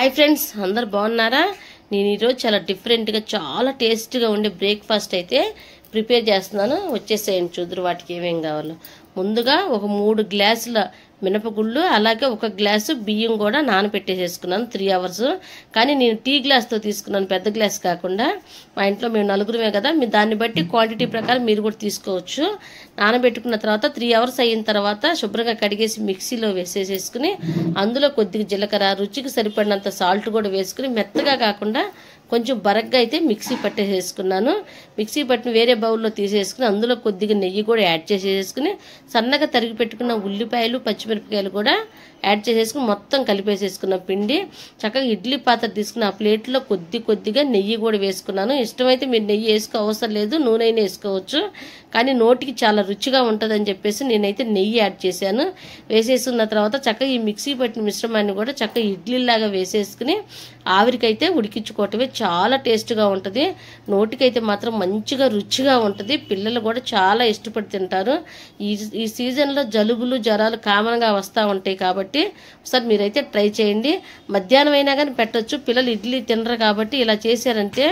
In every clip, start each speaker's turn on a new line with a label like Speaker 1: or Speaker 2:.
Speaker 1: Hi friends, అందరు బాగున్నారా? నేను ఈరోజు చాలా డిఫరెంట్గా చాలా టేస్ట్గా ఉండే బ్రేక్ఫాస్ట్ అయితే ప్రిపేర్ చేస్తున్నాను. వచ్చేసేయండి, చూద్దరు వాటికి ఏమేం కావాలో. ముందుగా ఒక 3 గ్లాసుల మినపగుళ్ళు, అలాగే 1 గ్లాసు బియ్యం కూడా నానబెట్టేసేసుకున్నాను 3 అవర్స్. కానీ నేను టీ గ్లాస్తో తీసుకున్నాను, పెద్ద గ్లాస్ కాకుండా. మా ఇంట్లో మేము 4 కదా, మీరు దాన్ని బట్టి క్వాంటిటీ ప్రకారం మీరు కూడా తీసుకోవచ్చు. నానబెట్టుకున్న తర్వాత 3 అవర్స్ అయిన తర్వాత శుభ్రంగా కడిగేసి మిక్సీలో వేసేసేసుకుని అందులో కొద్దిగా జీలకర్ర, రుచికి సరిపడినంత సాల్ట్ కూడా వేసుకుని మెత్తగా కాకుండా కొంచెం బరగ్గా అయితే మిక్సీ పట్టేసేసుకున్నాను. మిక్సీ పట్టిన వేరే బౌల్లో తీసేసుకుని అందులో కొద్దిగా నెయ్యి కూడా యాడ్ చేసేసుకుని సన్నగా తరిగి పెట్టుకున్న ఉల్లిపాయలు, పచ్చిమిరపకాయలు కూడా యాడ్ చేసేసుకుని మొత్తం కలిపేసేసుకున్న పిండి చక్కగా ఇడ్లీ పాత్ర తీసుకుని ఆ ప్లేట్లో కొద్దిగా నెయ్యి కూడా వేసుకున్నాను. ఇష్టమైతే మీరు నెయ్యి వేసుకో అవసరం లేదు, నూనె అయినా వేసుకోవచ్చు. కానీ నోటికి చాలా రుచిగా ఉంటుందని చెప్పేసి నేనైతే నెయ్యి యాడ్ చేశాను. వేసేసుకున్న తర్వాత చక్కగా ఈ మిక్సీ పట్టిన మిశ్రమాన్ని కూడా చక్కగా ఇడ్లీలాగా వేసేసుకుని ఆవిరికైతే ఉడికించుకోవటమే. చాలా టేస్ట్గా ఉంటుంది, నోటికైతే మాత్రం మంచిగా రుచిగా ఉంటుంది. పిల్లలు కూడా చాలా ఇష్టపడి తింటారు. ఈ సీజన్లో జలుబులు, జ్వరాలు కామన్గా వస్తూ ఉంటాయి కాబట్టి ఒకసారి మీరైతే ట్రై చేయండి. మధ్యాహ్నం అయినా కానీ పెట్టచ్చు, పిల్లలు ఇడ్లీ తినరు కాబట్టి ఇలా చేశారంటే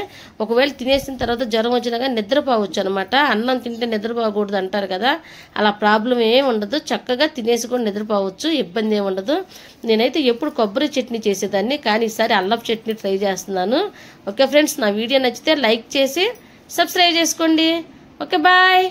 Speaker 1: ఒకవేళ తినేసిన తర్వాత జ్వరం వచ్చినా కానీ నిద్రపోవచ్చు అనమాట. అన్నం తింటే నిద్రపోకూడదు అంటారు కదా, అలా ప్రాబ్లం ఏమి ఉండదు. చక్కగా తినేసి కూడా నిద్రపోవచ్చు, ఇబ్బంది ఏమి ఉండదు. నేనైతే ఎప్పుడు కొబ్బరి చట్నీ చేసేదాన్ని, కానీ ఈసారి అల్లపు చట్నీ ట్రై చేస్తున్నాను. ఓకే ఫ్రెండ్స్, నా వీడియో నచ్చితే లైక్ చేసి సబ్స్క్రైబ్ చేసుకోండి. Okay, bye.